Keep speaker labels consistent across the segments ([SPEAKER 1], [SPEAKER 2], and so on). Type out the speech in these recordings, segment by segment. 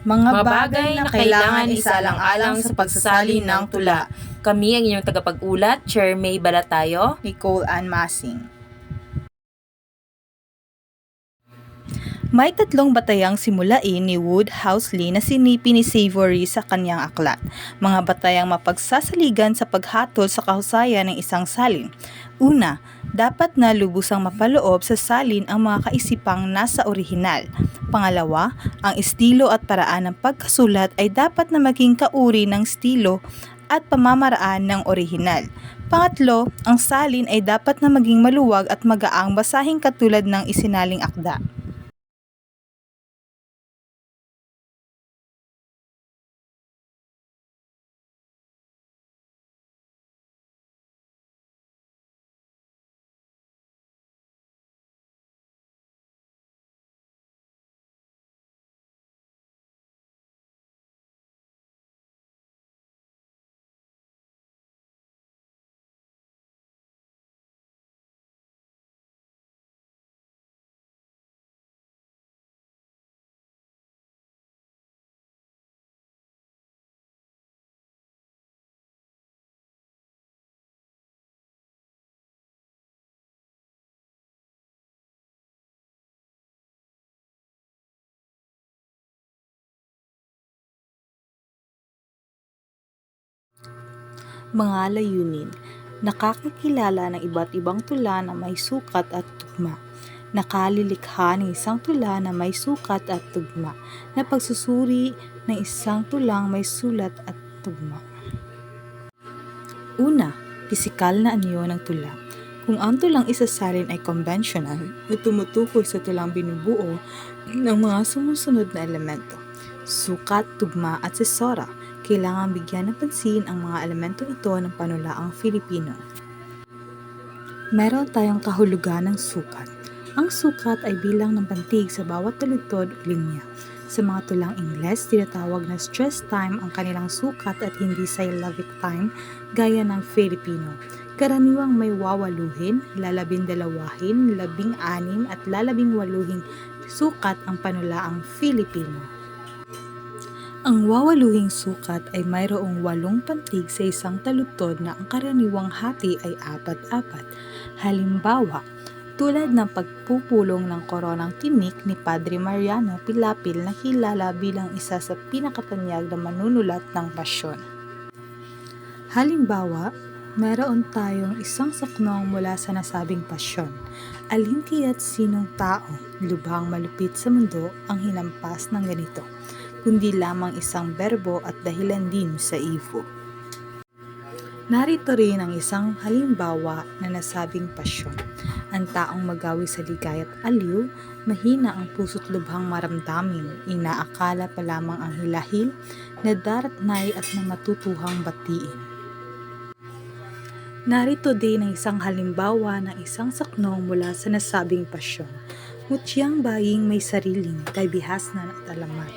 [SPEAKER 1] Mga bagay na kailangan isalang-alang sa pagsasali ng tula.
[SPEAKER 2] Kami ang inyong tagapag-ulat, Chair May Balatayo,
[SPEAKER 1] Nicole Ann Masing. May tatlong batayang simulain ni Woodhouse-Lee na sinipi ni Savory sa kanyang aklat. Mga batayang mapagsasaligan sa paghatol sa kahusayan ng isang salin. Una, dapat na lubusang mapaloob sa salin ang mga kaisipang nasa orihinal. Pangalawa, ang estilo at paraan ng pagkasulat ay dapat na maging kauri ng estilo at pamamaraan ng orihinal. Pangatlo, ang salin ay dapat na maging maluwag at magaang basahin katulad ng isinaling akda. Mga layunin. Nakakakilala ng iba't ibang tula na may sukat at tugma. Nakalilikha ng isang tula na may sukat at tugma. Na pagsusuri ng isang tulang may sulat at tugma. Una, pisikal na anyo ng tula. Kung ang tulang isasalin ay conventional o tumutukoy sa tulang binubuo ng mga sumusunod na elemento, sukat, tugma at sesora, kailangan bigyan ng pansin ang mga elemento ito ng panulaang Filipino. Meron tayong kahulugan ng sukat. Ang sukat ay bilang ng pantig sa bawat taludtod o linya. Sa mga tulang Ingles, tinatawag na stress time ang kanilang sukat at hindi syllabic time gaya ng Filipino. Karaniwang may wawaluhin, lalabindalawahin, 16 at 18 sukat ang panulaang Filipino. Ang wawaluhing sukat ay mayroong 8 pantig sa isang taludtod na ang karaniwang hati ay 4-4. Halimbawa, tulad ng pagpupulong ng koronang tinik ni Padre Mariano Pilapil na kilala bilang isa sa pinakatanyag na manunulat ng pasyon. Halimbawa, mayroon tayong isang saknong mula sa nasabing pasyon. Alin kaya't sinong tao, lubhang malupit sa mundo ang hinampas ng ganito, kundi lamang isang berbo at dahilan din sa ivo. Narito rin ang isang halimbawa na nasabing pasyon. Ang taong magawi sa ligay at aliw, mahina ang puso't lubhang maramdamin, inaakala pa lamang ang hilahil, na daratnay at na matutuhang batiin. Narito din ang isang halimbawa ng isang saknong mula sa nasabing pasyon. Mutyang baying may sariling, kay bihasnan at alaman.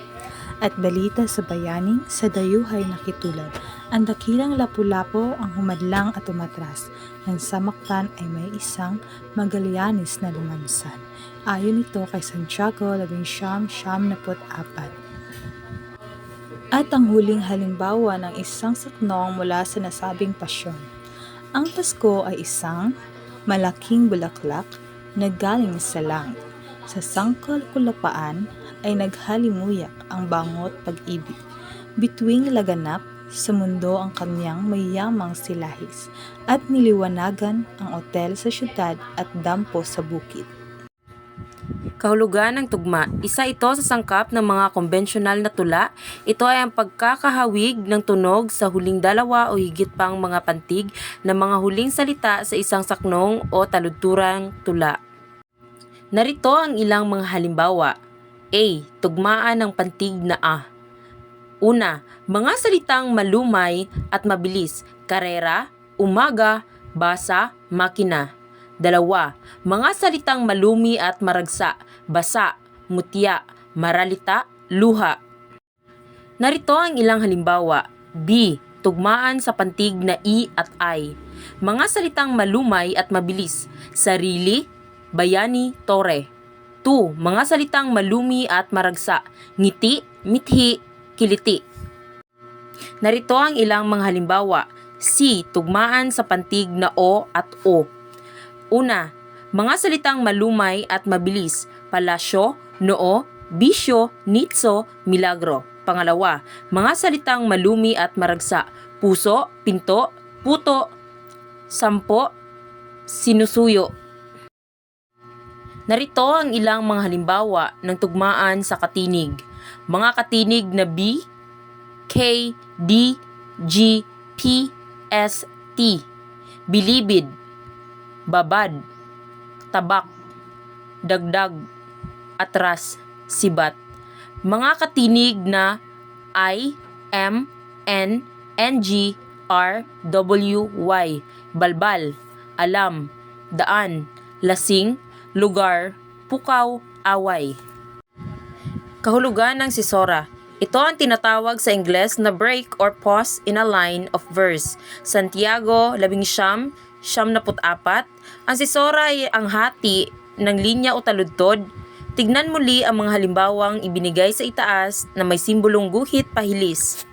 [SPEAKER 1] At balita sa bayaning sa dayuhay nakitulad. Ang dakilang lapu-lapo ang humadlang at umatras. Ang samaktan ay may isang Magallanes na lumansan. Ayon ito kay Santiago 19:74. At ang huling halimbawa ng isang saknong mula sa nasabing pasyon. Ang Pasko ay isang malaking bulaklak na galing sa langit. Sa sangkal kulapaan ay naghalimuyak ang bangot pag-ibig. Bituing laganap sa mundo ang kanyang mayamang silahis at niliwanagan ang otel sa syudad at dampo sa bukid.
[SPEAKER 2] kahulugan ng tugma. Isa ito sa sangkap ng mga konbensyonal na tula. Ito ay ang pagkakahawig ng tunog sa huling dalawa o higit pang mga pantig ng mga huling salita sa isang saknong o taludturang tula. Narito ang ilang mga halimbawa. A. Tugmaan ng pantig na A. Una, mga salitang malumay at mabilis. Karera, umaga, basa, makina. 2. Mga salitang malumi at maragsa. Basa, mutya, maralita, luha. Narito ang ilang halimbawa. B. Tugmaan sa pantig na I at I. Mga salitang malumay at mabilis. Sarili, bayani, tore. 2. Mga salitang malumi at maragsa. Ngiti, mithi, kiliti. Narito ang ilang mga halimbawa. C. Tugmaan sa pantig na O at O. Una, mga salitang malumay at mabilis. Palasyo, noo, bisyo, nitso, milagro. Pangalawa, mga salitang malumi at maragsa. Puso, pinto, puto, sampo, sinusuyo. Narito ang ilang mga halimbawa ng tugmaan sa katinig. Mga katinig na B, K, D, G, P, S, T. Bilibid, babad, tabak, dagdag, atras, sibat. Mga katinig na I, M, N, NG, R, W, Y. Balbal, alam, daan, lasing, lugar, pukaw, away. Kahulugan ng sisora. Ito ang tinatawag sa Ingles na break or pause in a line of verse. Santiago 11:74. Ang sisora ay ang hati ng linya o taludtod. Tignan muli ang mga halimbawang ibinigay sa itaas na may simbolong guhit pahilis.